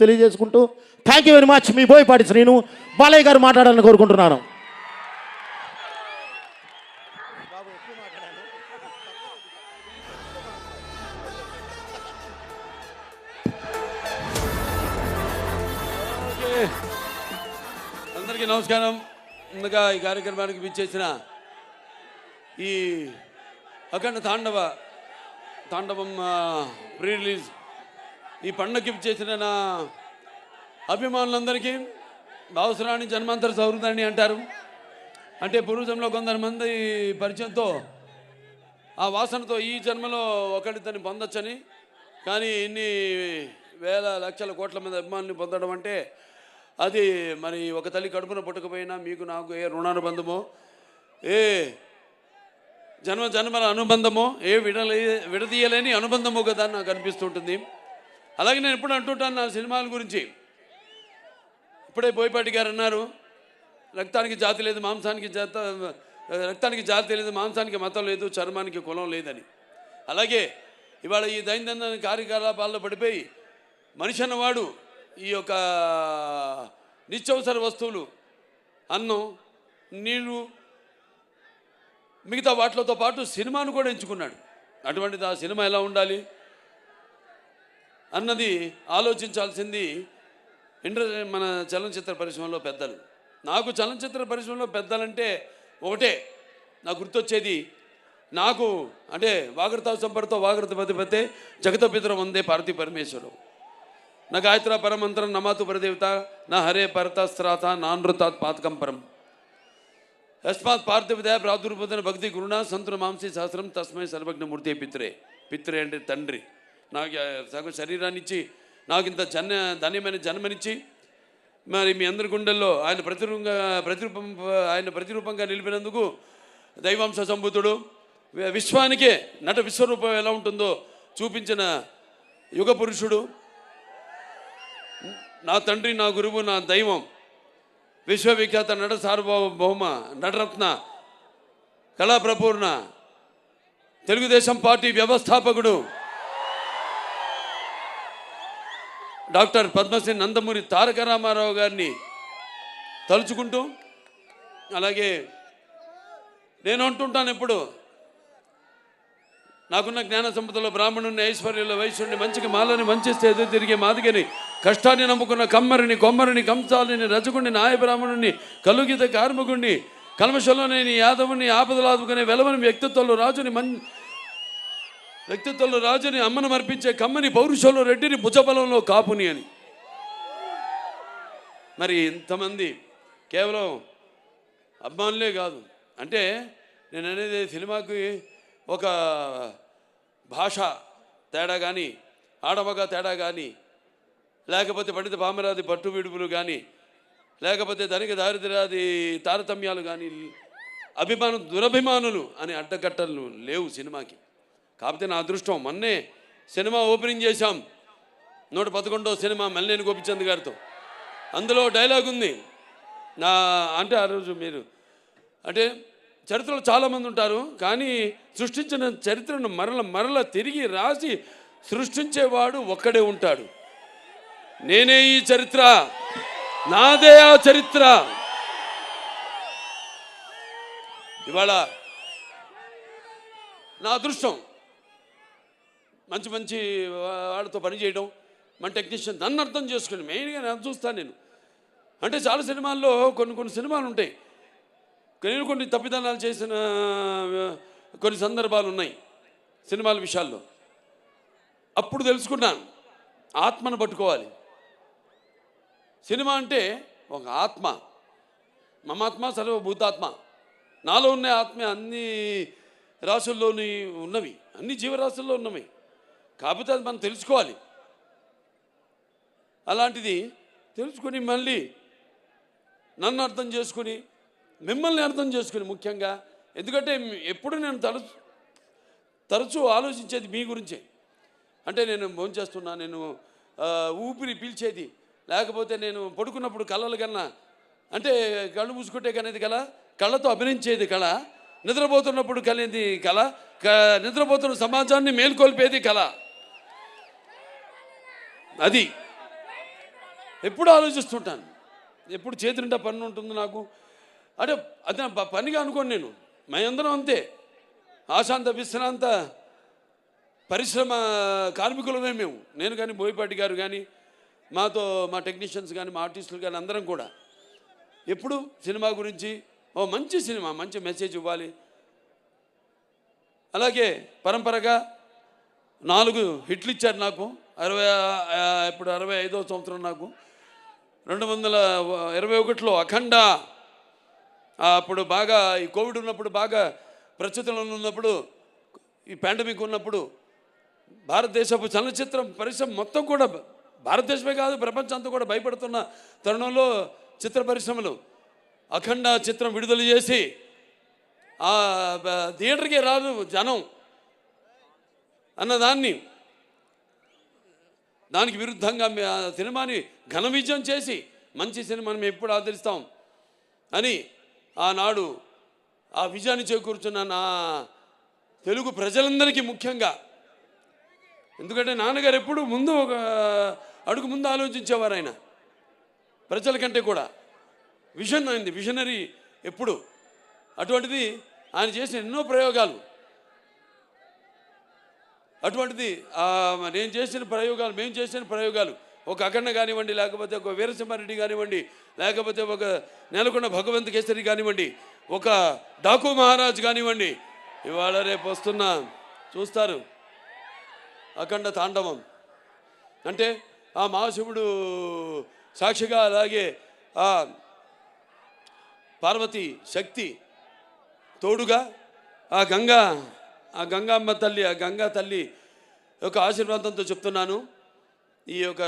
తెలియజేసుకుంటూ thank you very much. మీ బోయపాటి శ్రీను. బాలయ్య గారు మాట్లాడాలని కోరుకుంటున్నాను. అందరికీ నమస్కారం. ముందుగా ఈ కార్యక్రమానికి విచ్చేసిన ఈ అఖండ తాండవం ప్రీ రిలీజ్ ఈ పండుగకి విచ్చేసిన నా అభిమానులందరికీ అవసరాన్ని జన్మాంతర సౌహృదాన్ని అంటారు. అంటే పూర్వజంలో కొంతమంది పరిచయంతో ఆ వాసనతో ఈ జన్మలో ఒకటితని పొందొచ్చని, కానీ ఇన్ని వేల లక్షల కోట్ల మంది అభిమానులు పొందడం అంటే అది మరి ఒక తల్లి కడుపున పుట్టకపోయినా మీకు నాకు ఏ రుణానుబంధమో, ఏ జన్మల అనుబంధమో, ఏ విడదీయలేని అనుబంధమో కదా నాకు అనిపిస్తుంటుంది. అలాగే నేను ఎప్పుడు అంటుంటాను నా సినిమాల గురించి. ఇప్పుడే బోయపాటి గారు అన్నారు, రక్తానికి జాతి లేదు, రక్తానికి జాతి లేదు, మాంసానికి మతం లేదు, చర్మానికి కులం లేదని. అలాగే ఇవాళ ఈ దైనందిన కార్యకలాపాల్లో పడిపోయి మనిషి అన్నవాడు ఈ యొక్క నిత్యవసర వస్తువులు, అన్నం, నీళ్ళు, మిగతా వాటితో పాటు సినిమాను కూడా ఎంచుకున్నాడు. అటువంటిది ఆ సినిమా ఎలా ఉండాలి అన్నది ఆలోచించాల్సింది మన చలనచిత్ర పరిశ్రమలో పెద్దలు. నాకు చలనచిత్ర పరిశ్రమలో పెద్దలంటే ఒకటే నాకు గుర్తొచ్చేది, నాకు అంటే వాగర్త సంపర్తో వాగర్త పతిపతే జగత పితరం వందే పార్వతీ పరమేశ్వరం, నా గాయత్ర పరమంత్రం నమాతు పరదేవత నా హరే పరతస్త్రాత నానృతాత్ పాతకం పరం యస్మాత్ పార్థివదయ ప్రాదుర్బోధన భక్తి గురుణ సంతున మాంసి సహస్రం తస్మై సర్వజ్ఞమూర్తి పిత్రే అంటే తండ్రి. నాకు సగం శరీరాన్ని ఇచ్చి నాకు ఇంత ధన్యమైన జన్మనిచ్చి మరి మీ అందరి గుండెల్లో ఆయన ప్రతిరూపంగా నిలిపినందుకు దైవాంశ సంభూతుడు, విశ్వానికే నట విశ్వరూపం ఎలా ఉంటుందో చూపించిన యుగ పురుషుడు, నా తండ్రి, నా గురువు, నా దైవం, విశ్వవిఖ్యాత నట సార్వభౌమ నటరత్న కళాప్రపూర్ణ తెలుగుదేశం పార్టీ వ్యవస్థాపకుడు డాక్టర్ పద్మశ్రీ నందమూరి తారక రామారావు గారిని తలుచుకుంటూ, అలాగే నేను అంటుంటాను ఎప్పుడు, నాకున్న జ్ఞాన సంపదలో బ్రాహ్మణుని, ఐశ్వర్యంలో వైశ్యుడిని, మంచికి మాలని మంచిస్తే ఎదురు తిరిగే మాదిగని, కష్టాన్ని నమ్ముకున్న కమ్మరిని, కొమ్మరిని, కంసాలిని, రజకుడిని, నాయ బ్రాహ్మణుని, కలుగిత కార్మికుడిని, కల్మషంలోనేని యాదవుని, ఆపదలాదుకునే వెలవని వ్యక్తిత్వంలో రాజుని, అమ్మను మర్పించే కమ్మని, పౌరుషంలో రెడ్డిని, భుజబలంలో కాపుని అని. మరి ఇంతమంది కేవలం అభిమానులే కాదు. అంటే నేను అనేది సినిమాకి ఒక భాష తేడా కానీ, ఆడమగ తేడా కానీ, లేకపోతే పండిత పామరాది పట్టు విడుపులు కానీ, లేకపోతే ధనిక దారిద్ర్యాది తారతమ్యాలు కానీ, దురభిమానులు అనే అడ్డకట్టలు లేవు సినిమాకి. కాకపోతే నా అదృష్టం, మొన్నే సినిమా ఓపెనింగ్ చేశాం, 111వ సినిమా మల్లేని గోపిచంద్ గారితో. అందులో డైలాగ్ ఉంది అంటే ఆ రోజు మీరు అంటే చరిత్రలో చాలామంది ఉంటారు, కానీ సృష్టించిన చరిత్రను మరల తిరిగి రాసి సృష్టించేవాడు ఒక్కడే ఉంటాడు. నేనే ఈ చరిత్ర, నాదే ఆ చరిత్ర. ఇవాళ నా అదృష్టం మంచి వాళ్ళతో పనిచేయడం, మన టెక్నీషియన్ నన్ను అర్థం చేసుకుని మెయిన్గా నేను చూస్తాను. నేను అంటే చాలా సినిమాల్లో కొన్ని సినిమాలు ఉంటాయి, నేను కొన్ని తప్పిదనాలు చేసిన కొన్ని సందర్భాలు ఉన్నాయి సినిమాల విషయాల్లో. అప్పుడు తెలుసుకున్నాను, ఆత్మను పట్టుకోవాలి. సినిమా అంటే ఒక ఆత్మ, మమాత్మ సర్వభూతాత్మ. నాలో ఉన్న ఆత్మ అన్ని రాసుల్లోని ఉన్నవి, అన్ని జీవరాశుల్లో ఉన్నవి. కాకపోతే అది మనం తెలుసుకోవాలి. అలాంటిది తెలుసుకుని మళ్ళీ నన్ను అర్థం చేసుకుని, మిమ్మల్ని అర్థం చేసుకుని ముఖ్యంగా, ఎందుకంటే ఎప్పుడు నేను తరచూ ఆలోచించేది మీ గురించే. అంటే నేను భోంచేస్తున్నా, నేను ఊపిరి పీల్చేది, లేకపోతే నేను పడుకున్నప్పుడు కళలు కన్నా, అంటే కళ్ళు మూసుకుంటే కనేది కళ, కళ్ళతో అభినయించేది కళ, నిద్రపోతున్నప్పుడు కలిగేది కళ, నిద్రపోతున్న సమాజాన్ని మేల్కొల్పేది కళ. అది ఎప్పుడు ఆలోచిస్తుంటాను, ఎప్పుడు చేతి నిండా పని ఉంటుంది నాకు. అంటే అది పనిగా అనుకోను నేను, మేమందరం అంతే, ఆశాంత విశ్రాంత పరిశ్రమ కార్మికులమే మేము. నేను కానీ, బోయపాటి గారు కానీ, మాతో మా టెక్నీషియన్స్ కానీ, మా ఆర్టిస్టులు కానీ అందరం కూడా ఎప్పుడు సినిమా గురించి, ఓ మంచి సినిమా, మంచి మెసేజ్ ఇవ్వాలి. అలాగే పరంపరగా 4 హిట్లు ఇచ్చారు నాకు. ఇప్పుడు 65వ సంవత్సరం నాకు. 2021లో అఖండ, అప్పుడు బాగా ఈ కోవిడ్ ఉన్నప్పుడు, బాగా ప్రస్తుతంలో ఉన్నప్పుడు, ఈ పాండమిక్ ఉన్నప్పుడు భారతదేశపు చలనచిత్ర పరిశ్రమ మొత్తం కూడా, భారతదేశమే కాదు ప్రపంచం అంతా కూడా భయపడుతున్న తరుణంలో చిత్ర పరిశ్రమలు అఖండ చిత్రం విడుదల చేసి థియేటర్కి రాదు జనం అన్నదాన్ని, దానికి విరుద్ధంగా సినిమాని ఘన విజయం చేసి మంచి సినిమాని మేము ఎప్పుడు ఆదరిస్తాం అని ఆనాడు ఆ విజయాన్ని చేకూర్చున్న నా తెలుగు ప్రజలందరికీ ముఖ్యంగా, ఎందుకంటే నాన్నగారు ఎప్పుడు ముందు ఒక అడుగు ముందు ఆలోచించేవారు. ఆయన ప్రజల కంటే కూడా విజన్ అయింది, విజనరీ ఎప్పుడు. అటువంటిది ఆయన చేసిన ఎన్నో ప్రయోగాలు, అటువంటిది నేను చేసిన ప్రయోగాలు, మేము చేసిన ప్రయోగాలు, ఒక అఖండ కానివ్వండి, లేకపోతే ఒక వీరసింహారెడ్డి కానివ్వండి, లేకపోతే ఒక నెలకొండ భగవంత్ కేసరి కానివ్వండి, ఒక డాకు మహారాజ్ కానివ్వండి, ఇవాళ రేపు వస్తున్న చూస్తారు అఖండ తాండవం. అంటే ఆ మహాశివుడు సాక్షిగా, అలాగే ఆ పార్వతి శక్తి తోడుగా, ఆ గంగామ్మ తల్లి, ఆ గంగా తల్లి యొక్క ఆశీర్వాదంతో చెప్తున్నాను. ఈ యొక్క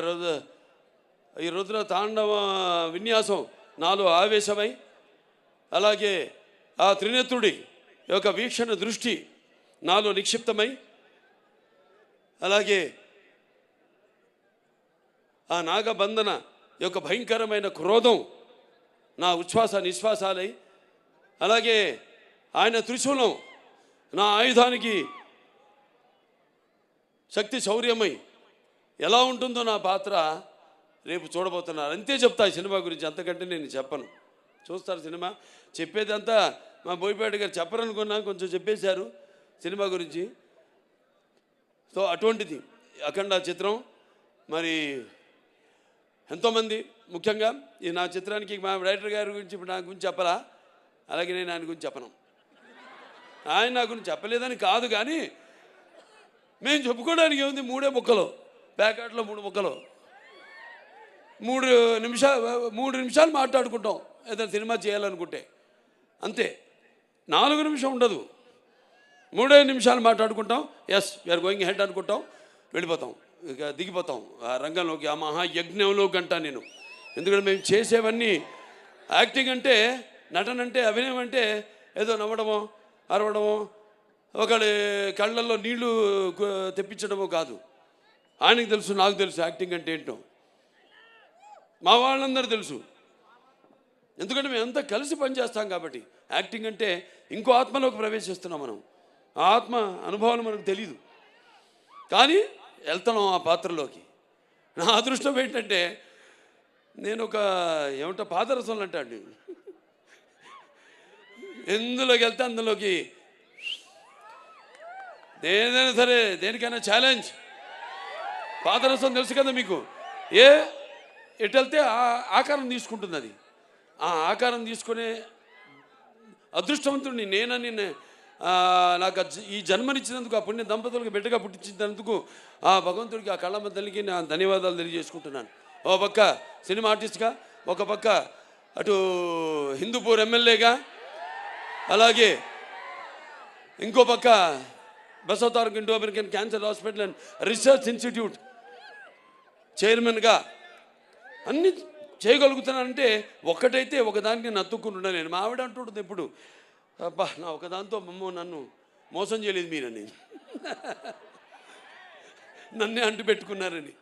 ఈ రుద్ర తాండవ విన్యాసం నాలో ఆవేశమై, అలాగే ఆ త్రినేత్రుడి యొక్క వీక్షణ దృష్టి నాలో నిక్షిప్తమై, అలాగే ఆ నాగబంధన యొక్క భయంకరమైన క్రోధం నా ఉచ్ఛ్వాస నిశ్వాసాలై, అలాగే ఆయన త్రిశూలం నా ఆయుధానికి శక్తి శౌర్యమై ఎలా ఉంటుందో నా పాత్ర రేపు చూడబోతున్నారు. అంతే చెప్తా ఈ సినిమా గురించి, అంతకంటే నేను చెప్పను. చూస్తారు సినిమా, చెప్పేదంతా మా బోయపాటి గారు చెప్పరనుకున్నా, కొంచెం చెప్పేశారు సినిమా గురించి. సో అటువంటిది అఖండ చిత్రం. మరి ఎంతోమంది, ముఖ్యంగా ఈ నా చిత్రానికి మా డైరెక్టర్ గారి గురించి ఇప్పుడు నా గురించి చెప్పాలా, అలాగే నేను ఆయన గురించి చెప్పను. ఆయన నా గురించి చెప్పలేదని కాదు, కానీ మేము చెప్పుకోవడానికి ఏముంది, 3 ముక్కలు, ప్యాకెట్లో 3 ముక్కలు, 3 నిమిషాలు మాట్లాడుకుంటాం ఏదైనా సినిమా చేయాలనుకుంటే, అంతే. 4 నిమిషం ఉండదు, 3 నిమిషాలు మాట్లాడుకుంటాం. ఎస్ వీఆర్ గోయింగ్ హెడ్ అనుకుంటాం, వెళ్ళిపోతాం, ఇక దిగిపోతాం ఆ రంగంలోకి, ఆ మహాయజ్ఞంలో గంట నేను. ఎందుకంటే మేము చేసేవన్నీ యాక్టింగ్ అంటే, నటన అంటే, అభినయం అంటే ఏదో నవ్వడమో అరవడమో ఒకళ్ళ కళ్ళల్లో నీళ్లు తెప్పించడమో కాదు. ఆయనకు తెలుసు, నాకు తెలుసు యాక్టింగ్ అంటే ఏంటో, మా వాళ్ళందరూ తెలుసు. ఎందుకంటే మేమంతా కలిసి పనిచేస్తాం కాబట్టి. యాక్టింగ్ అంటే ఇంకో ఆత్మలోకి ప్రవేశిస్తున్నాం మనం, ఆ ఆత్మ అనుభవాలు మనకు తెలీదు, కానీ వెళ్తున్నాం ఆ పాత్రలోకి. నా అదృష్టం ఏంటంటే నేను ఒక ఏమంటా పాదరసంలో అంటాడు, ఎందులోకి వెళ్తే అందులోకి, ఏదైనా సరే దేనికైనా ఛాలెంజ్. పాదరసం తెలుసు కదా మీకు, ఎటు వెళ్తే ఆకారం తీసుకుంటుంది. అది ఆ ఆకారం తీసుకునే అదృష్టవంతుడిని నేనని, నాకు ఈ జన్మనిచ్చినందుకు, ఆ పుణ్య దంపతులకు బిడ్డగా పుట్టించినందుకు ఆ భగవంతుడికి, ఆ కళ్ళమ్మ తల్లికి నా ధన్యవాదాలు తెలియజేసుకుంటున్నాను. ఒక పక్క సినిమా ఆర్టిస్ట్గా, ఒక పక్క అటు హిందూపూర్ ఎమ్మెల్యేగా, అలాగే ఇంకో పక్క Basavataraka Indo American cancer hospital and research institute చైర్మన్గా అన్నీ చేయగలుగుతున్నానంటే ఒక్కటైతే ఒకదానికి నేను అతుక్కుంటున్నా. నేను మా ఆవిడ అంటుంటుంది ఎప్పుడు, అబ్బా నా ఒకదాంతో నన్ను మోసం చేయలేదు మీరని, నన్నే అంటు పెట్టుకున్నారని.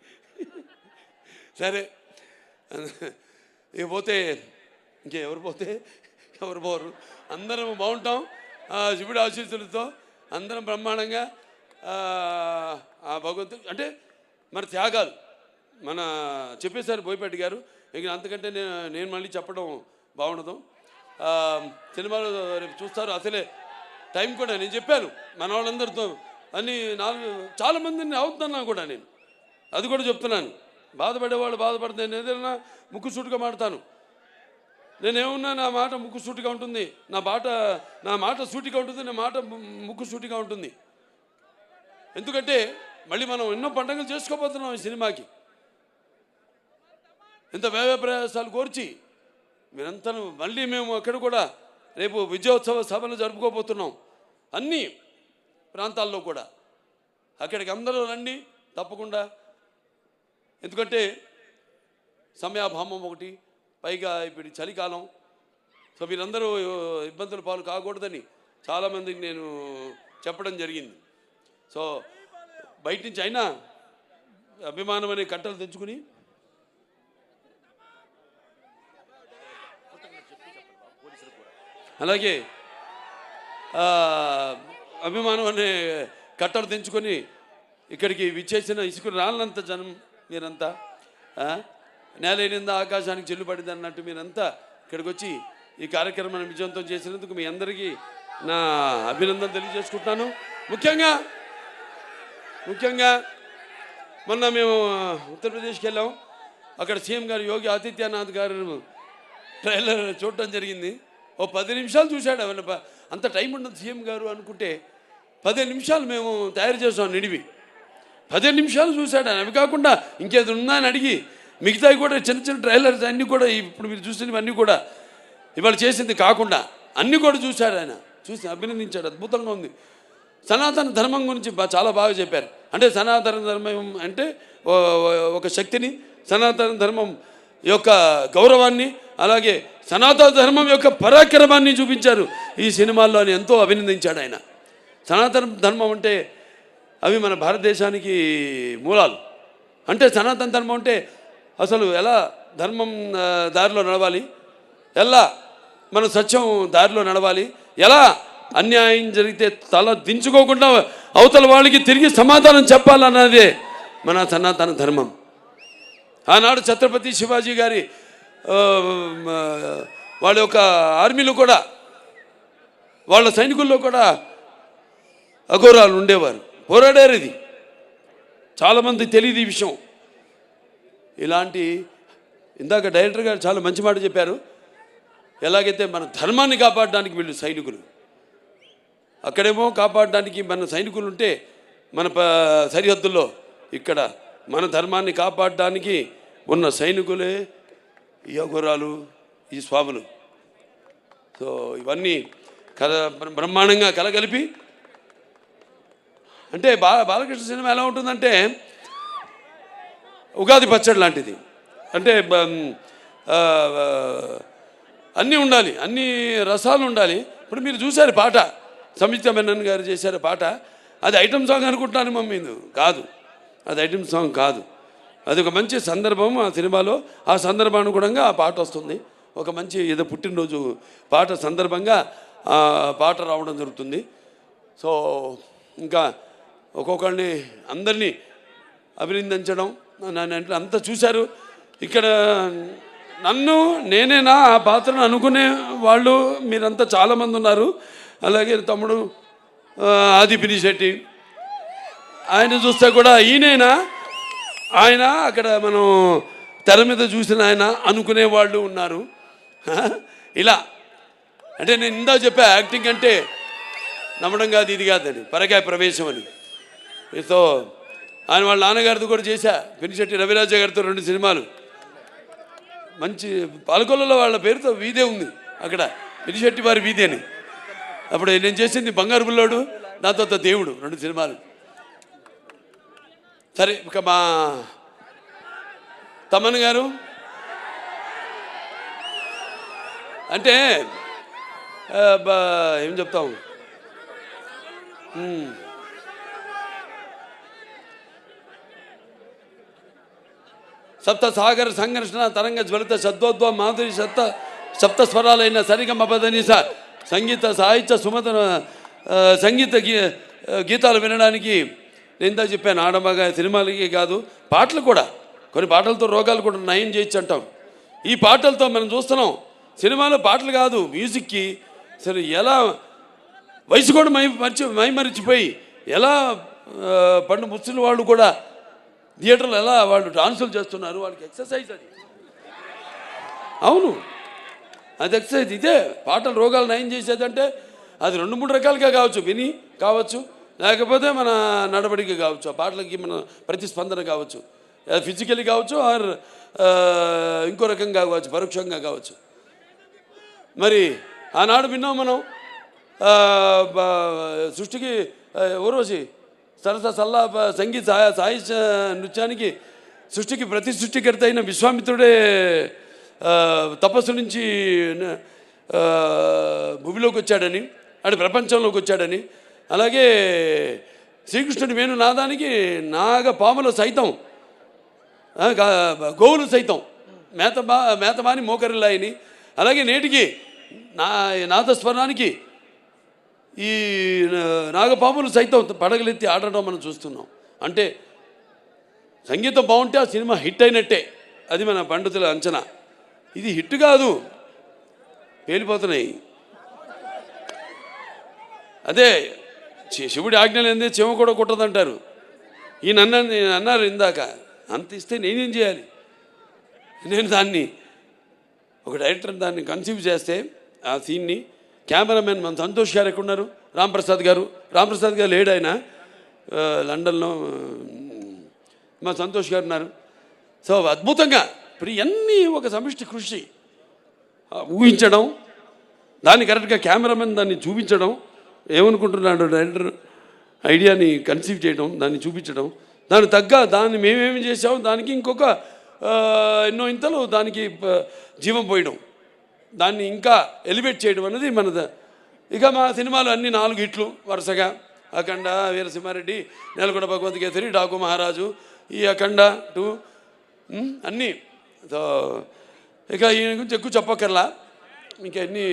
సరే ఇక పోతే ఇంకెవరు పోతే ఎవరు పోరు, అందరం బాగుంటాం శివుడి ఆశీస్సులతో, అందరం బ్రహ్మాండంగా. ఆ భగవంతుడు అంటే మరి త్యాగాలు, మన చెప్పేశారు బోయపాటి గారు. ఇక అంతకంటే నేను మళ్ళీ చెప్పడం బాగుండదు. సినిమాలో రేపు చూస్తారు. అసలే టైం కూడా నేను చెప్పాను మన వాళ్ళందరితో అన్ని చాలామందిని అవుతున్నాను కూడా నేను అది కూడా చెప్తున్నాను. బాధపడేవాళ్ళు బాధపడితే నేను ఏదైనా ముక్కు సూటుగా మాడతాను. నేనేమన్నా నా మాట ముక్కు సూటిగా ఉంటుంది, నా మాట సూటిగా ఉంటుంది, నా మాట ముక్కు సూటిగా ఉంటుంది. ఎందుకంటే మళ్ళీ మనం ఎన్నో పండుగలు చేసుకోబోతున్నాం ఈ సినిమాకి. ఇంత వ్యయ ప్రయాసాలు కోర్చి మీరంతా మళ్ళీ మేము అక్కడ కూడా రేపు విజయోత్సవ సభలు జరుపుకోబోతున్నాం అన్ని ప్రాంతాల్లో కూడా. అక్కడికి అందరూ రండి తప్పకుండా. ఎందుకంటే సమయాభావం ఒకటి, పైగా ఇప్పుడు చలికాలం. సో మీరందరూ ఇబ్బందుల పాలు కాకూడదని చాలామందికి నేను చెప్పడం జరిగింది. సో బయట నుంచి అయినా అభిమానం అనే కట్టలు తెచ్చుకుని అలాగే అభిమానం అనే కట్టలు తెంచుకొని ఇక్కడికి విచ్చేసిన ఇసుక రాళ్ళంత జనం మీరంతా, నేలైనందా ఆకాశానికి చెల్లుపడింది అన్నట్టు మీరంతా ఇక్కడికి వచ్చి ఈ కార్యక్రమాన్ని విజయవంతం చేసినందుకు మీ అందరికీ నా అభినందన తెలియజేసుకుంటున్నాను. ముఖ్యంగా మొన్న మేము ఉత్తరప్రదేశ్కి వెళ్ళాం. అక్కడ సీఎం గారు యోగి ఆదిత్యనాథ్ గారు ట్రైలర్ చూడటం జరిగింది. ఓ 10 నిమిషాలు చూశాడు. అంత టైం ఉండదు సీఎం గారు అనుకుంటే 15 నిమిషాలు మేము తయారు చేసాం నిడివి. 15 నిమిషాలు చూశాడు ఆయన. అవి కాకుండా ఇంకేది ఉందా అని అడిగి మిగతావి కూడా చిన్న ట్రైలర్స్ అన్నీ కూడా ఇప్పుడు మీరు చూసినవన్నీ కూడా ఇవాళ చేసింది కాకుండా అన్నీ కూడా చూశాడు ఆయన. చూసి అభినందించాడు. అద్భుతంగా ఉంది. సనాతన ధర్మం గురించి చాలా బాగా చెప్పారు. అంటే సనాతన ధర్మం అంటే ఒక శక్తిని, సనాతన ధర్మం యొక్క గౌరవాన్ని, అలాగే సనాతన ధర్మం యొక్క పరాక్రమాన్ని చూపించారు ఈ సినిమాల్లో అని ఎంతో అభినందించాడు ఆయన. సనాతన ధర్మం అంటే అవి మన భారతదేశానికి మూలాలు. అంటే సనాతన ధర్మం అంటే అసలు ఎలా ధర్మం దారిలో నడవాలి, ఎలా మన సత్యం దారిలో నడవాలి, ఎలా అన్యాయం జరిగితే తల దించుకోకుండా అవతల వాళ్ళకి తిరిగి సమాధానం చెప్పాలన్నదే మన సనాతన ధర్మం. ఆనాడు ఛత్రపతి శివాజీ గారి వాళ్ళ యొక్క ఆర్మీలో కూడా, వాళ్ళ సైనికుల్లో కూడా అఘోరాలు ఉండేవారు, పోరాడారు. ఇది చాలామంది తెలియదు ఈ విషయం. ఇలాంటి ఇందాక డైరెక్టర్ గారు చాలా మంచి మాట చెప్పారు. ఎలాగైతే మన ధర్మాన్ని కాపాడడానికి వీళ్ళు సైనికులు, అక్కడేమో కాపాడడానికి మన సైనికులు ఉంటే మన సరిహద్దుల్లో ఇక్కడ మన ధర్మాన్ని కాపాడడానికి ఉన్న సైనికులే ఈ అఘోరాలు, ఈ స్వాములు. సో ఇవన్నీ బ్రహ్మాండంగా కలగలిపి అంటే బాలకృష్ణ సినిమా ఎలా ఉంటుందంటే ఉగాది పచ్చడి లాంటిది. అంటే అన్నీ ఉండాలి, అన్ని రసాలు ఉండాలి. ఇప్పుడు మీరు చూశారు పాట, సంయుక్త మెనన్ గారు చేశారు పాట. అది ఐటమ్ సాంగ్ అనుకుంటాను మమ్మీ, కాదు, అది ఐటమ్ సాంగ్ కాదు. అది ఒక మంచి సందర్భం ఆ సినిమాలో. ఆ సందర్భానుగుణంగా ఆ పాట వస్తుంది. ఒక మంచి ఏదో పుట్టినరోజు పాట సందర్భంగా ఆ పాట రావడం జరుగుతుంది. సో ఇంకా ఒక్కొక్కరిని అందరినీ అభినందించడం, నన్ను అంతా చూశారు. ఇక్కడ నేనేనా ఆ పాత్రను అనుకునే వాళ్ళు మీరంతా చాలామంది ఉన్నారు. అలాగే తమ్ముడు ఆది పినిశెట్టి, ఆయన చూస్తే కూడా ఈయనైనా ఆయన అక్కడ మనం తెర మీద చూసిన ఆయన అనుకునే వాళ్ళు ఉన్నారు. ఇలా అంటే నేను ఇందా చెప్పా, యాక్టింగ్ అంటే నమ్మడం కాదు, ఇది కాదని, పరకాయ ప్రవేశం అని. సో ఆయన వాళ్ళ నాన్నగారితో కూడా చేశా, పినిశెట్టి రవిరాజ గారితో 2 సినిమాలు. మంచి పాలకొల్లలో వాళ్ళ పేరుతో వీధే ఉంది అక్కడ, పినిశెట్టి వారి వీధి అని. అప్పుడు నేను చేసింది బంగారు బుల్లోడు, దాంతో దేవుడు, 2 సినిమాలు. సరే ఇక మా తమన్ గారు అంటే ఏం చెప్తాం, సప్త సాగర సంఘర్షణ తరంగ జ్వలిత శబ్దోద్వ మాధురి సప్త స్వరాలైన సరిగమ పదనిస సంగీత సాహిత్య సుమత సంగీత గీతాలు వినడానికి నేను చెప్పాను. ఆడమగా సినిమాలకి కాదు, పాటలు కూడా కొన్ని పాటలతో రోగాలు కూడా నయం చేయొచ్చు అంటాం. ఈ పాటలతో మనం చూస్తున్నాం, సినిమాలో పాటలు కాదు, మ్యూజిక్కి అసలు ఎలా వయసు కూడా మైమరిచిపోయి ఎలా పండు ముసలి వాళ్ళు కూడా థియేటర్లో ఎలా వాళ్ళు డాన్సులు చేస్తున్నారు, వాళ్ళకి ఎక్సర్సైజ్ అది. అవును, అది ఎక్సర్సైజ్. ఇదే పాటలు రోగాలు నయం చేసేదంటే అది 2-3 రకాలుగా కావచ్చు, విని కావచ్చు, లేకపోతే మన నడవడిక కావచ్చు, ఆ పాటలకి మన ప్రతిస్పందన కావచ్చు, ఫిజికల్లీ కావచ్చు, ఆర్ ఇంకో రకంగా కావచ్చు, పరోక్షంగా కావచ్చు. మరి ఆనాడు విన్నాం మనం సృష్టికి ఊర్వశి సరస సల్లా సంగీత సాహిత్య నృత్యానికి సృష్టికి ప్రతి సృష్టికర్త అయిన విశ్వామిత్రుడే తపస్సు నుంచి భూమిలోకి వచ్చాడని, ఆడు ప్రపంచంలోకి వచ్చాడని, అలాగే శ్రీకృష్ణుడి వేణు నాదానికి నాగపాములు సైతం గోవులు సైతం మేతమాని మోకరిల్లాయని, అలాగే నేటికి నాదస్వరానికి ఈ నాగపాములు సైతం పడగలెత్తి ఆడడం మనం చూస్తున్నాం. అంటే సంగీతం బాగుంటే ఆ సినిమా హిట్ అయినట్టే, అది మన పండితుల అంచనా. ఇది హిట్ కాదు, పేలిపోతున్నాయి. అదే శివుడి ఆజ్ఞలు ఏంది, చెమ కూడా కుట్టదంటారు. ఈయన అన్నారు ఇందాక, అంత ఇస్తే నేనేం చేయాలి? నేను దాన్ని ఒక డైరెక్టర్ దాన్ని కన్సీవ్ చేస్తే ఆ సీన్ని కెమెరామెన్ మన సంతోష్ గారు ఎక్కడున్నారు, రాంప్రసాద్ గారు లేడు, ఆయన లండన్లో మా సంతోష్ గారు ఉన్నారు. సో అద్భుతంగా ఇప్పుడు ఇవన్నీ ఒక సమిష్టి కృషి, ఊహించడం, దాన్ని కరెక్ట్గా కెమెరామెన్ దాన్ని చూపించడం, ఏమనుకుంటున్నాడు డైరెక్టర్ ఐడియాని కన్సీవ్ చేయడం, దాన్ని చూపించడం, దానికి తగ్గ దాన్ని మేమేమి చేసాము దానికి ఇంకొక ఎన్నో ఇంతలు దానికి జీవం పోయడం, దాన్ని ఇంకా ఎలివేట్ చేయడం అనేది మనది. ఇక మా సినిమాలు అన్ని 4 హిట్లు వరుసగా, అఖండ, వీరసింహారెడ్డి, నేలకొండ భగవంత్ కేసరి, డాకు మహారాజు, ఈ అఖండ 2 అన్నీ. సో ఇక ఈయన గురించి ఎక్కువ చెప్పక్కర్లా, ఇంకా అన్ని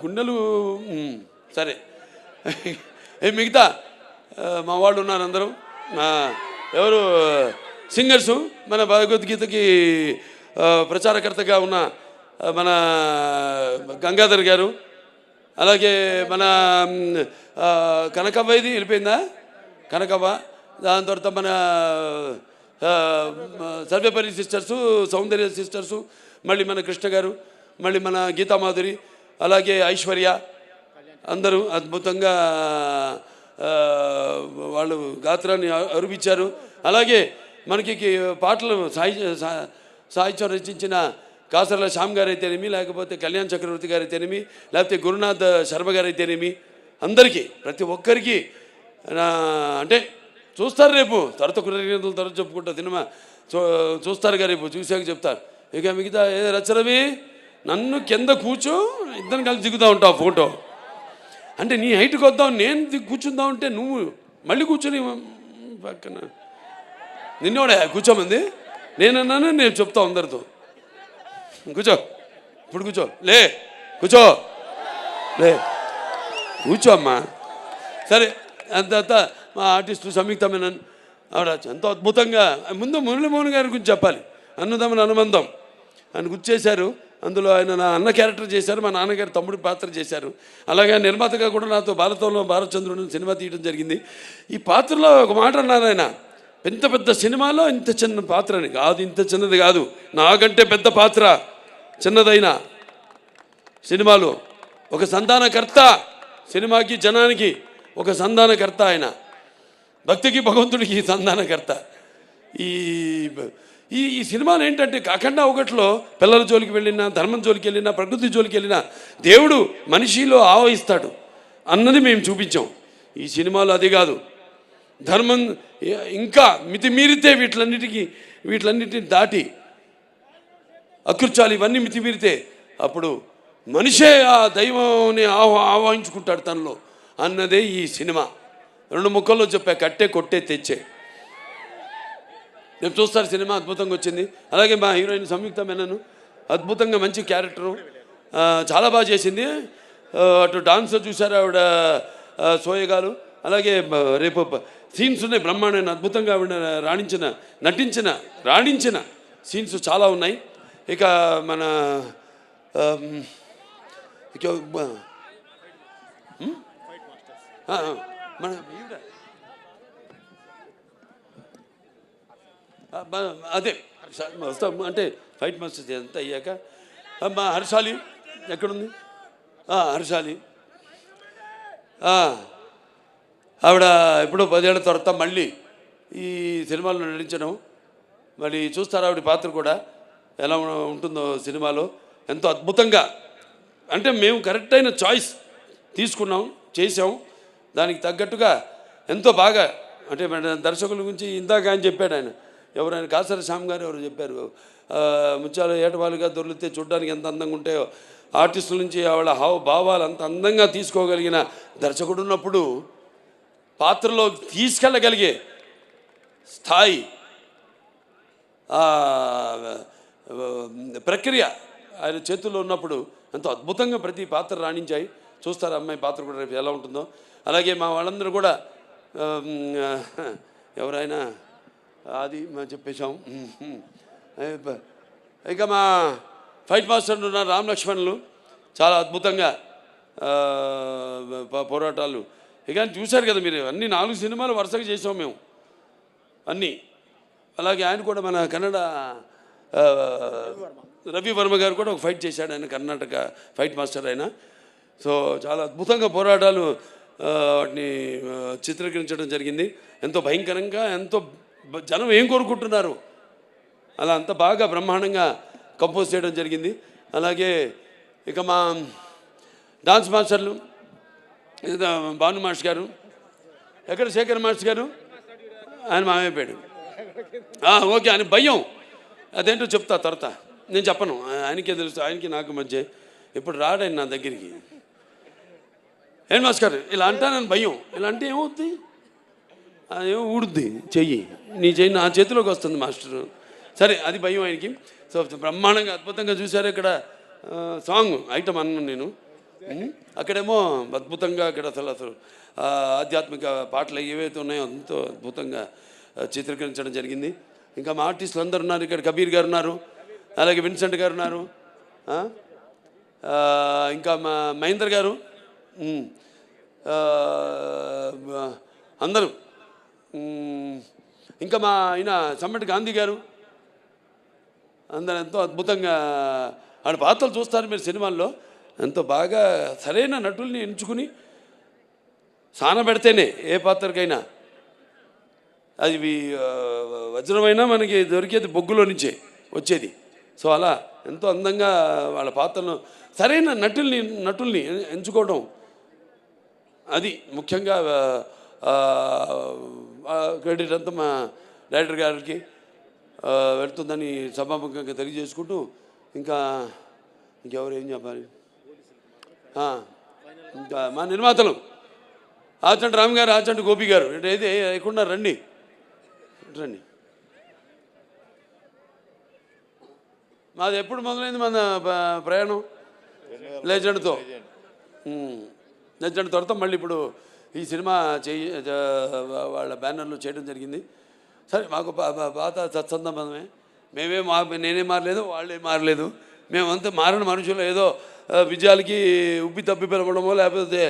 గుండెలు సరే. మిగతా మా వాళ్ళు ఉన్నారు అందరూ, ఎవరు సింగర్సు, మన భగవద్గీతకి ప్రచారకర్తగా ఉన్న మన గంగాధర్ గారు, అలాగే మన కనకవ్వ, ఇది వెళ్ళిపోయిందా కనకవ్వ, దాని తర్వాత మన సర్వేపల్లి సిస్టర్సు, సౌందర్య సిస్టర్సు, మళ్ళీ మన కృష్ణ గారు, మళ్ళీ మన గీతామాధురి, అలాగే ఐశ్వర్య, అందరూ అద్భుతంగా వాళ్ళు గాత్రాన్ని అరువిచ్చారు. అలాగే మనకి పాటలు సాహిత్యం రచించిన కాసర్ల శ్యామ్ గారు అయితేనేమి, లేకపోతే కళ్యాణ్ చక్రవర్తి గారు అయితేనేమి, లేకపోతే గురునాథ్ శర్మ గారు అయితేనేమి, అందరికీ ప్రతి ఒక్కరికి అంటే చూస్తారు, రేపు తరత కృతజ్ఞతలు తరచు చెప్పుకుంటా సినిమా చూస్తారుగా, రేపు చూసాక చెప్తారు. ఇక మిగతా రచరవి నన్ను కింద కూర్చో, ఇద్దరు కలిసి దిగుతూ ఉంటావు ఫోటో, అంటే నీ హైట్కి వద్దాం, నేను కూర్చుందాం అంటే నువ్వు మళ్ళీ కూర్చొని పక్కన నిన్నోడే కూర్చోమంది, నేనన్నాను, నేను చెప్తా అందరితో, కూర్చో ఇప్పుడు కూర్చో, లే కూర్చో, లే కూర్చో అమ్మా. సరే, అంత మా ఆర్టిస్టు సంయుక్త మేనన్ ఆవిడ ఎంతో అద్భుతంగా, ముందు మురళీమోహన్ గారి గురించి చెప్పాలి, అన్నదమ్ముల అనుబంధం ఆయన గుర్తు చేశారు. అందులో ఆయన నా అన్న క్యారెక్టర్ చేశారు, మా నాన్నగారు తమ్ముడి పాత్ర చేశారు. అలాగే నిర్మాతగా కూడా నాతో బాలచంద్రుడు సినిమా తీయడం జరిగింది. ఈ పాత్రలో ఒక మాట అన్నారు ఆయన, ఇంత పెద్ద సినిమాలో ఇంత చిన్న పాత్ర అని కాదు, ఇంత చిన్నది కాదు, నాకంటే పెద్ద పాత్ర చిన్నదైన సినిమాలో ఒక సంధానకర్త, సినిమాకి జనానికి ఒక సంధానకర్త, ఆయన భక్తికి భగవంతుడికి సంధానకర్త. ఈ ఈ సినిమాలు ఏంటంటే అఖండ 1లో పిల్లల జోలికి వెళ్ళినా, ధర్మం జోలికి వెళ్ళినా, ప్రకృతి జోలికి వెళ్ళినా దేవుడు మనిషిలో ఆవహిస్తాడు అన్నది మేము చూపించాం. ఈ సినిమాలో అది కాదు, ధర్మం ఇంకా మితిమీరితే వీటిలన్నిటిని దాటి అకృత్యాలు ఇవన్నీ మితిమీరితే అప్పుడు మనిషే ఆ దైవాన్ని ఆవాహించుకుంటాడు తనలో అన్నదే ఈ సినిమా. 2 ముక్కల్లో చెప్పా, కట్టే కొట్టే తెచ్చే. రేపు చూస్తారు, సినిమా అద్భుతంగా వచ్చింది. అలాగే మా హీరోయిన్ సంయుక్త మేనన్ అద్భుతంగా మంచి క్యారెక్టరు, చాలా బాగా చేసింది. అటు డాన్స్ చూసారు ఆవిడ సోయగాలు. అలాగే రేపు సీన్స్ ఉన్నాయి, బ్రహ్మాండమైన అద్భుతంగా ఆవిడ రాణించిన సీన్స్ చాలా ఉన్నాయి. ఇక మన ఇక మన అదే వస్తాం అంటే ఫైట్ మాస్టర్స్ అంతా అయ్యాక మా హర్షాలి ఎక్కడుంది? హర్షాలి ఆవిడ ఎప్పుడో 10 ఏళ్ల తర్వాత మళ్ళీ ఈ సినిమాలో నటించడం, మరి చూస్తారు ఆవిడ పాత్ర కూడా ఎలా ఉంటుందో సినిమాలో. ఎంతో అద్భుతంగా, అంటే మేము కరెక్ట్ అయిన చాయిస్ తీసుకున్నాం, చేసాం, దానికి తగ్గట్టుగా ఎంతో బాగా. అంటే దర్శకుల గురించి ఇందాక ఆయన చెప్పాడు, ఆయన కాసర శ్యామ్ గారు ఎవరు చెప్పారు, ముత్యాలు ఏటవాలుగా దొరికితే చూడడానికి ఎంత అందంగా ఉంటాయో, ఆర్టిస్టుల నుంచి ఆవిడ భావాలు అంత అందంగా తీసుకోగలిగిన దర్శకుడు ఉన్నప్పుడు పాత్రలో తీసుకెళ్ళగలిగే స్థాయి, ప్రక్రియ ఆయన చేతుల్లో ఉన్నప్పుడు ఎంతో అద్భుతంగా ప్రతి పాత్ర రాణించాయి. చూస్తారు అమ్మాయి పాత్ర కూడా రేపు ఎలా ఉంటుందో. అలాగే మా వాళ్ళందరూ కూడా ఎవరైనా అది మేము చెప్పేశాం. ఇక మా ఫైట్ మాస్టర్లు ఉన్న రామ్ లక్ష్మణులు చాలా అద్భుతంగా పోరాటాలు. ఇక చూశారు కదా మీరు, అన్ని 4 సినిమాలు వరుసగా చేసాం మేము అన్నీ. అలాగే ఆయన కూడా మన కన్నడ రవి వర్మ గారు కూడా ఒక ఫైట్ చేశాడు, ఆయన కర్ణాటక ఫైట్ మాస్టర్ ఆయన. సో చాలా అద్భుతంగా పోరాటాలు వాటిని చిత్రీకరించడం జరిగింది. ఎంతో భయంకరంగా, ఎంతో జనం ఏం కోరుకుంటున్నారు అలా అంత బాగా బ్రహ్మాండంగా కంపోజ్ చేయడం జరిగింది. అలాగే ఇక మా డాన్స్ మాస్టర్లు భాను మాస్టర్ గారు, ఎక్కడ శేఖర్ మాస్టర్ గారు, ఆయన మామైపోయాడు. ఓకే, ఆయన భయం అదేంటో చెప్తా తర్వాత, నేను చెప్పను, ఆయనకే తెలుసు, ఆయనకి నాకు మధ్య. ఇప్పుడు రాడాయన నా దగ్గరికి, ఏం మాస్టర్ ఇలా అంటానని భయం, ఇలా అంటే ఏమవుద్ది, అదేమో ఊడుద్ది చెయ్యి, నీ చెయ్యి నా చేతిలోకి వస్తుంది మాస్టరు, సరే అది భయం ఆయనకి. సో బ్రహ్మాండంగా అద్భుతంగా చూశారు. ఇక్కడ సాంగ్ ఐటమ్ అన్నాను నేను, అక్కడేమో అద్భుతంగా అక్కడ అసలు ఆధ్యాత్మిక పాటలు ఏవైతే ఉన్నాయో ఎంతో అద్భుతంగా చిత్రీకరించడం జరిగింది. ఇంకా మా ఆర్టిస్టులు అందరు ఉన్నారు, ఇక్కడ కబీర్ గారు ఉన్నారు, అలాగే విన్సెంట్ గారు ఉన్నారు, ఇంకా మా మహేందర్ గారు, అందరూ, ఇంకా మా ఆయన సమ్మటి గాంధీ గారు, అందరూ ఎంతో అద్భుతంగా ఆడ పాత్రలు చూస్తారు మీరు సినిమాల్లో. ఎంతో బాగా సరైన నటుల్ని ఎంచుకుని సానబెడితేనే ఏ పాత్రకైనా అది వజ్రమైనా మనకి దొరికేది బొగ్గులో నుంచే వచ్చేది. సో అలా ఎంతో అందంగా వాళ్ళ పాత్రను సరైన నటుల్ని ఎంచుకోవడం, అది ముఖ్యంగా క్రెడిట్ అంతా మా డైరెక్టర్ గారికి వెళ్తుందని సభాముఖంగా తెలియజేసుకుంటూ, ఇంకెవరు ఏం చెప్పాలి, ఇంకా మా నిర్మాతలు ఆచంటి రామ్ గారు, ఆచంటి గోపి గారు, ఏది లేకుండా రండి. మాది ఎప్పుడు మొదలైంది మన ప్రయాణం? లెజెండ్తో. లెజెండ్ తర్వాత మళ్ళీ ఇప్పుడు ఈ సినిమా వాళ్ళ బ్యానర్లో చేయడం జరిగింది. సరే, మాకు పాత సత్సంబంధమే, నేనే మారలేదు, వాళ్ళే మారలేదు, మేమంతా మారిన మనుషులు. ఏదో విజయాలకి ఉబ్బి తప్పి పిలవడమో లేకపోతే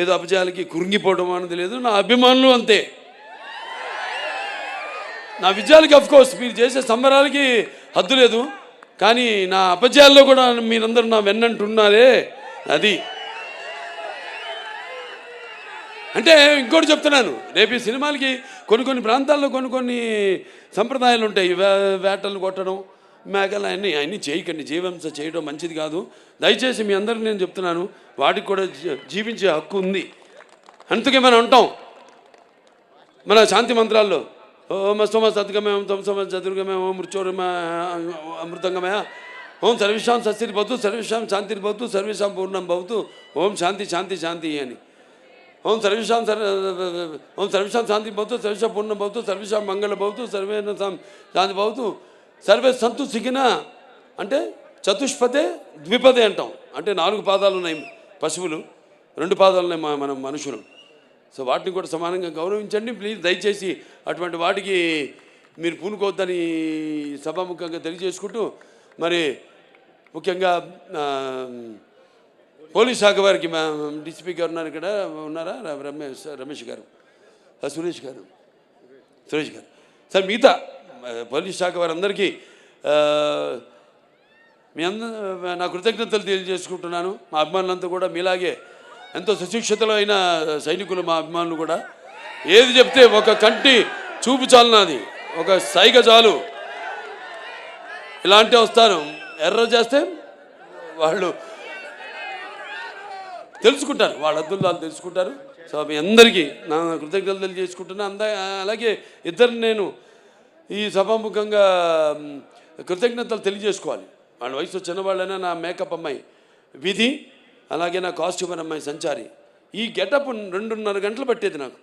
ఏదో అపజయాలకి కురింగిపోవడమో అనేది లేదు. నా అభిమానులు అంతే. నా విజయాలకి అఫ్కోర్స్ మీరు చేసే సంబరాలకి హద్దు లేదు, కానీ నా అపజయాల్లో కూడా మీరందరూ నా వెన్నంటున్నారే, అది. అంటే ఇంకోటి చెప్తున్నాను, రేపు ఈ సినిమాలకి కొన్ని ప్రాంతాల్లో కొన్ని సంప్రదాయాలు ఉంటాయి. వేటలు కొట్టడం, మేకలు అన్నీ చేయకండి, జీవంశ చేయడం మంచిది కాదు. దయచేసి మీ అందరికీ నేను చెప్తున్నాను, వాటికి కూడా జీవించే హక్కు ఉంది. అందుకే మనం అంటాం మన శాంతి మంత్రాల్లో, ఓం అస్తమ సద్గమయ, ఓం తం సమ చతుర్గమయ, ఓం మృత్యోర్మ అమృతంగమయ, ఓం సర్వేషాం సస్తిర్భవతు, సర్వేషాం శాంతిర్భవతు, సర్వేషాం పూర్ణం భవతు, ఓం శాంతి శాంతి శాంతి అని. ఓం సర్వేషాం శాంతి భవతు, సర్వేషాం పూర్ణం భవతు, సర్వేషాం మంగళ భవతు, సర్వేణ శాంతి భవతు, సర్వే సంతు సిగిన. అంటే చతుష్పదే ద్విపదే అంటాం. అంటే 4 పాదాలు ఉన్నాయి పశువులు, 2 పాదాలు ఉన్నాయి మనం మనుషులు. సో వాటిని కూడా సమానంగా గౌరవించండి ప్లీజ్. దయచేసి అటువంటి వాటికి మీరు పూనుకోవద్దని సభాముఖంగా తెలియజేసుకుంటూ, మరి ముఖ్యంగా పోలీస్ శాఖ వారికి మా డిసిపి గారు ఉన్నారు, ఇక్కడ ఉన్నారా రమేష్ గారు, సురేష్ గారు సార్, మిగతా పోలీస్ శాఖ వారందరికీ నా కృతజ్ఞతలు తెలియజేసుకుంటున్నాను. మా అభిమానులంతా కూడా మీలాగే ఎంతో సుశిక్షితులు అయిన సైనికులు మా అభిమానులు కూడా. ఏది చెప్తే ఒక కంటి చూపు చాలు, నాది ఒక సైగ చాలు, ఇలాంటి వస్తారు. ఎర్ర చేస్తే వాళ్ళు తెలుసుకుంటారు, వాళ్ళ అద్దులు వాళ్ళు తెలుసుకుంటారు. సో మీ అందరికీ నా కృతజ్ఞతలు తెలియజేసుకుంటున్నా. అలాగే ఇద్దరిని నేను ఈ సభాముఖంగా కృతజ్ఞతలు తెలియజేసుకోవాలి. వాళ్ళ వయసు చిన్నవాళ్ళైనా నా మేకప్ అమ్మాయి విధి, అలాగే నా కాస్ట్యూమర్ అమ్మాయి సంచారి. ఈ గెటప్ 2.5 గంటలు పట్టేది నాకు,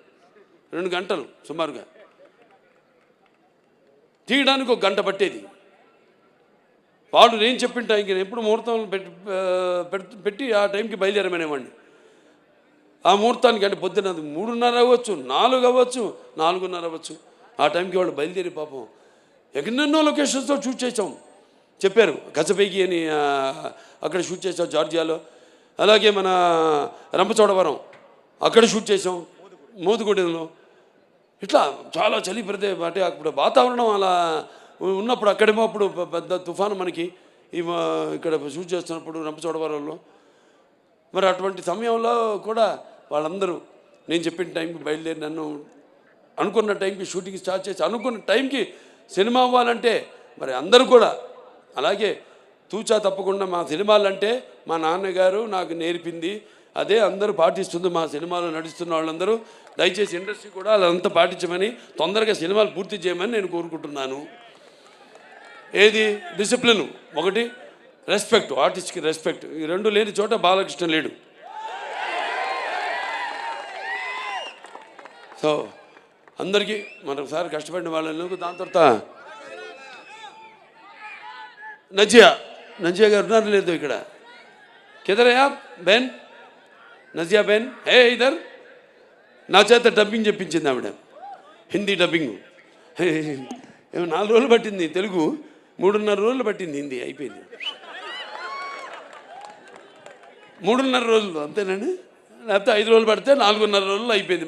2 గంటలు సుమారుగా తీయడానికి, 1 గంట పట్టేది. వాడు నేను చెప్పిన టైంకి ఎప్పుడు ముహూర్తం పెట్టి ఆ టైంకి బయలుదేరమనేవాడిని. ఆ ముహూర్తానికి అంటే పొద్దున్న 3:30 అవ్వచ్చు, 4 అవ్వచ్చు, 4:30 అవ్వచ్చు, ఆ టైంకి వాళ్ళు బయలుదేరి పాపం ఎన్నెన్నో లొకేషన్స్తో షూట్ చేసాం. చెప్పారు కసపేగి అని అక్కడ షూట్ చేసాం జార్జియాలో, అలాగే మన రంపచోడవరం అక్కడ షూట్ చేసాం, మోదుగూడెంలో. ఇట్లా చాలా చలి అంటే అప్పుడు వాతావరణం అలా ఉన్నప్పుడు, అక్కడేమో అప్పుడు పెద్ద తుఫాను మనకి ఇక్కడ షూట్ చేస్తున్నప్పుడు రంపచోడవరంలో. మరి అటువంటి సమయంలో కూడా వాళ్ళందరూ నేను చెప్పిన టైంకి బయలుదేరి నన్ను అనుకున్న టైంకి షూటింగ్ స్టార్ట్ చేసి అనుకున్న టైంకి సినిమా అవ్వాలంటే మరి అందరూ కూడా అలాగే తూచా తప్పకుండా మా సినిమాలంటే మా నాన్నగారు నాకు నేర్పింది అదే అందరూ పాటిస్తుంది. మా సినిమాలో నడుస్తున్న వాళ్ళందరూ దయచేసి ఇండస్ట్రీ కూడా అదంతా పాటించమని, తొందరగా సినిమాలు పూర్తి చేయమని నేను కోరుకుంటున్నాను. ఏది డిసిప్లిన్, ఒకటి రెస్పెక్ట్, ఆర్టిస్ట్కి రెస్పెక్ట్, ఈ 2 లేని చోట బాలకృష్ణ లేడు. సో అందరికీ మరొకసారి కష్టపడిన వాళ్ళకు. దాని తర్వాత నజియా గారు ఉన్నారు లేదు ఇక్కడ, కిదరయా బెన్, నజియా బెన్ హే ఇదర్. నా చేత డబ్బింగ్ చెప్పించింది ఆవిడ, హిందీ డబ్బింగ్. 4 రోజులు పట్టింది తెలుగు, 3.5 రోజులు పట్టింది హిందీ, అయిపోయింది. 3.5 రోజులు అంతేనండి, లేకపోతే 5 రోజులు పడితే 4.5 రోజులు అయిపోయింది.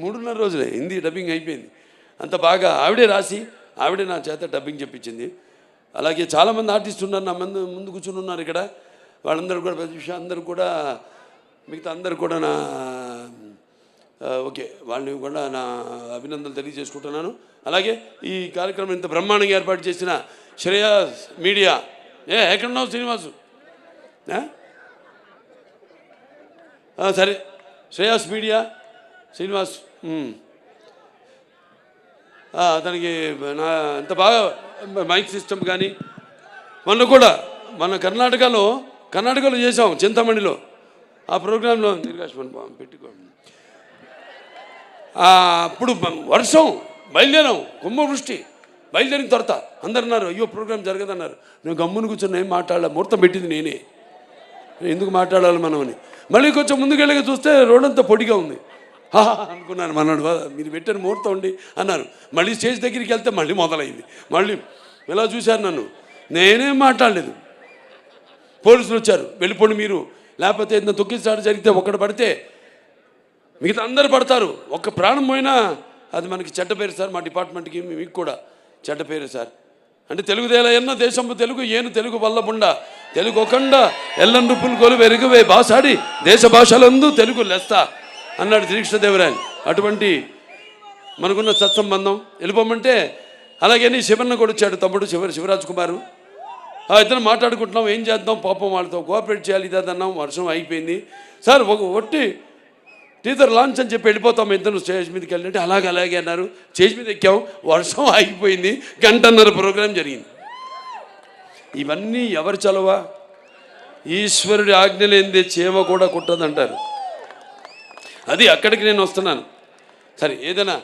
3.5 రోజులే హిందీ డబ్బింగ్ అయిపోయింది. అంత బాగా ఆవిడే రాసి ఆవిడే నా చేత డబ్బింగ్ చెప్పించింది. అలాగే చాలామంది ఆర్టిస్టులు ఉన్నారు నా ముందు కూర్చుని ఉన్నారు ఇక్కడ, వాళ్ళందరూ కూడా ప్రతి విషయం అందరూ కూడా మిగతా అందరూ కూడా నా ఓకే వాళ్ళని కూడా నా అభినందనలు తెలియజేసుకుంటున్నాను. అలాగే ఈ కార్యక్రమం ఇంత బ్రహ్మాండంగా ఏర్పాటు చేసిన శ్రేయాస్ మీడియా, ఎక్కడున్నావు శ్రీనివాసు, సరే శ్రేయాస్ మీడియా శ్రీనివాస్, అతనికి నా ఎంత బాగా మైక్ సిస్టమ్ కానీ, మొన్న కూడా మన కర్ణాటకలో చేసాం చింతమణిలో, ఆ ప్రోగ్రాంలో పెట్టుకో. అప్పుడు వర్షం, బయలుదేరాం, కుంభవృష్టి, బయలుదేరిన తర్వాత అందరు అన్నారు అయ్యో ప్రోగ్రాం జరగదన్నారు. నేను గమ్మును కూర్చొని ఏం మాట్లాడాల, ముహూర్తం పెట్టింది నేనే, ఎందుకు మాట్లాడాలి మనం అని. మళ్ళీ కొంచెం ముందుకెళ్ళగా చూస్తే రోడ్ అంతా పొడిగా ఉంది. అనుకున్నాను మన్నాడు మీరు పెట్టిన ముహూర్తం ఉండి అన్నారు. మళ్ళీ స్టేజ్ దగ్గరికి వెళ్తే మళ్ళీ మొదలైంది. మళ్ళీ ఇలా చూశారు నన్ను, నేనేం మాట్లాడలేదు. పోలీసులు వచ్చారు, వెళ్ళిపోండి మీరు, లేకపోతే ఏదైనా తొక్కిసాడు జరిగితే ఒక్కడు పడితే మిగతా అందరు పడతారు, ఒక్క ప్రాణం పోయినా అది మనకి చెడ్డ పేరు సార్, మా డిపార్ట్మెంట్కి మీకు కూడా చెడ్డ పేరు సార్. అంటే తెలుగుదేల ఎన్న దేశంపు తెలుగు ఏను తెలుగు వల్లబుండ తెలుగు ఒకండ ఎల్లం రుప్పులు కొలు వెరుగువే భాషాడి దేశ భాషలందు తెలుగు లెస్త అన్నాడు శ్రీకృష్ణదేవరాయలు. అటువంటి మనకున్న సత్సంబంధం వెళ్ళిపోమంటే. అలాగే శివన్న కూడా వచ్చాడు, తమ్ముడు శివరాజ్ కుమారు. ఇద్దరు మాట్లాడుకుంటున్నాం, ఏం చేద్దాం పాపం వాళ్ళతో కోఆపరేట్ చేయాలి ఇదన్నాం. వర్షం అయిపోయింది సార్, ఒట్టి టీజర్ లాంచ్ అని చెప్పి వెళ్ళిపోతాం ఇద్దరు స్టేజ్ మీదకి వెళ్ళంటే అలాగే అన్నారు. స్టేజ్ మీద ఎక్కాం, వర్షం ఆగిపోయింది, 1.5 గంట ప్రోగ్రాం జరిగింది. ఇవన్నీ ఎవరు చలవా? ఈశ్వరుడి ఆజ్ఞ లేనిదే చేమ కూడా కుట్టదంటారు. అది అక్కడికి నేను వస్తున్నాను. సరే, ఏదైనా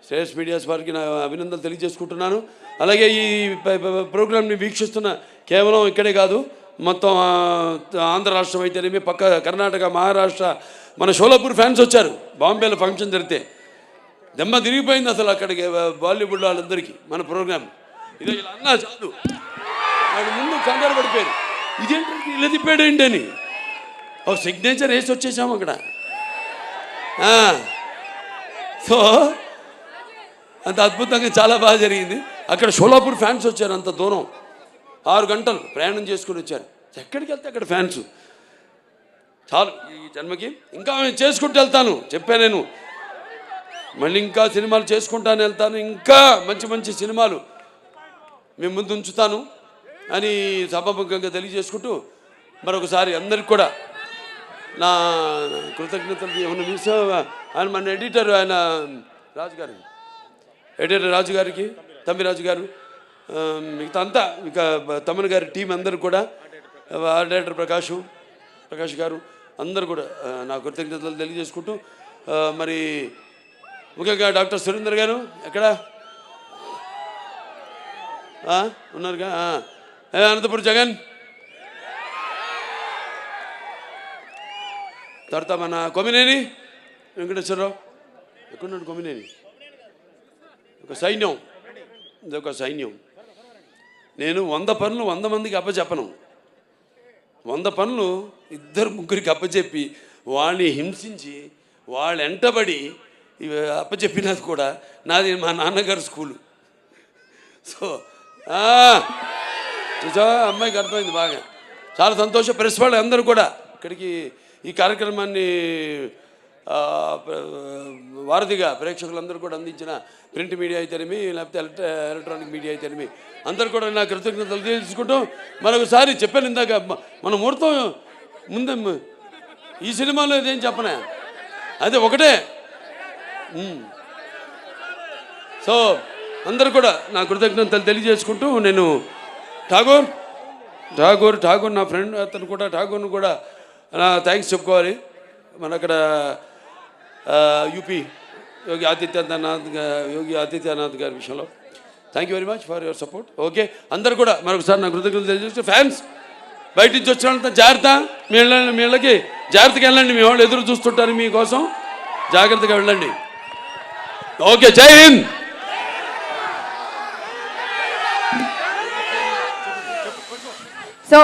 శ్రేయస్ మీడియాస్ వారికి నా అభినందనలు తెలియజేసుకుంటున్నాను. అలాగే ఈ ప్రోగ్రాంని వీక్షిస్తున్న కేవలం ఇక్కడే కాదు, మొత్తం ఆంధ్ర రాష్ట్రం అయితేనేమి, పక్క కర్ణాటక, మహారాష్ట్ర, మన షోలాపూర్ ఫ్యాన్స్ వచ్చారు బాంబేలో ఫంక్షన్ జరిగితే. దెమ్మ తిరిగిపోయింది అసలు అక్కడికి బాలీవుడ్ వాళ్ళందరికీ మన ప్రోగ్రామ్. ఇదే ఇలా అన్నా చాలు వాడు ముందు కంగారు పడిపోయారు, ఇదేంటి ఇలా తిప్పాడు ఏంటి అని. ఒక సిగ్నేచర్ వేసి వచ్చేసాము అక్కడ. సో అంత అద్భుతంగా చాలా బాగా జరిగింది. అక్కడ షోలాపూర్ ఫ్యాన్స్ వచ్చారు, అంత దూరం 6 గంటలు ప్రయాణం చేసుకుని వచ్చారు. ఎక్కడికి వెళ్తే అక్కడ ఫ్యాన్స్. చాలు ఈ జన్మకి, ఇంకా నేను చేసుకుంటూ వెళ్తాను చెప్పా నేను. మళ్ళీ ఇంకా సినిమాలు చేసుకుంటాను వెళ్తాను, ఇంకా మంచి మంచి సినిమాలు మేము ముందు ఉంచుతాను అని సభాముఖంగా తెలియజేసుకుంటూ మరొకసారి అందరికి కూడా నా కృతజ్ఞతలు. ఏమన్నా మిస్ ఆయన మన ఎడిటర్ ఆయన రాజుగారు, ఎడిటర్ రాజుగారికి, తమ్మిరాజు గారు, మిగతా అంతా ఇక తమ్మన్ గారి టీం అందరు కూడా, డైరెక్టర్ ప్రకాష్ గారు అందరు కూడా నా కృతజ్ఞతలు తెలియజేసుకుంటూ మరి ముఖ్యంగా డాక్టర్ సురేందర్ గారు ఎక్కడ ఉన్నారుగా, అనంతపురం జగన్, తర్వాత మన కొమ్మినేని వెంకటేశ్వరరావు ఎక్కడున్నాడు, కొమ్మినేని, ఒక సైన్యం, ఇదొక సైన్యం. నేను 100 పనులు 100 మందికి అప్పచెప్పను. 100 పనులు 2-3 అప్పచెప్పి వాళ్ళని హింసించి వాళ్ళు వెంటబడి అప్పచెప్పినది కూడా నాది మా నాన్నగారు స్కూలు. సో చూసా అమ్మాయికి అర్థమైంది బాగా. చాలా సంతోషం. ప్రెస్ వాళ్ళు అందరూ కూడా ఇక్కడికి ఈ కార్యక్రమాన్ని వారధిగా ప్రేక్షకులందరూ కూడా అందించిన ప్రింట్ మీడియా అయితేనేమి, లేకపోతే ఎలక్ట్రానిక్ మీడియా అయితేనేమి అందరూ కూడా నా కృతజ్ఞతలు తెలుసుకుంటూ మరొకసారి చెప్పాను ఇందాక, మన ముహూర్తం ముందే ఈ సినిమాలో ఇదేం చెప్పనా, అదే ఒకటే. సో అందరూ కూడా నా కృతజ్ఞతలు తెలియజేసుకుంటూ నేను ఠాగూర్ నా ఫ్రెండ్, అతను కూడా ఠాగూర్ను కూడా నా థ్యాంక్స్ చెప్పుకోవాలి. మన అక్కడ యూపీ యోగి ఆదిత్యనాథ్ గారి విషయంలో thank you very much for your support. Okay, అందరు కూడా మరొకసారి నా కృతజ్ఞతలు తెలియజేస్తూ, ఫ్యాన్స్ బయట నుంచి వచ్చినంత జాగ్రత్త, మీ ఇళ్ళకి జాగ్రత్తగా వెళ్ళండి, మీ వాళ్ళు ఎదురు చూస్తుంటారు మీకోసం, జాగ్రత్తగా వెళ్ళండి. ఓకే, జై హింద్. So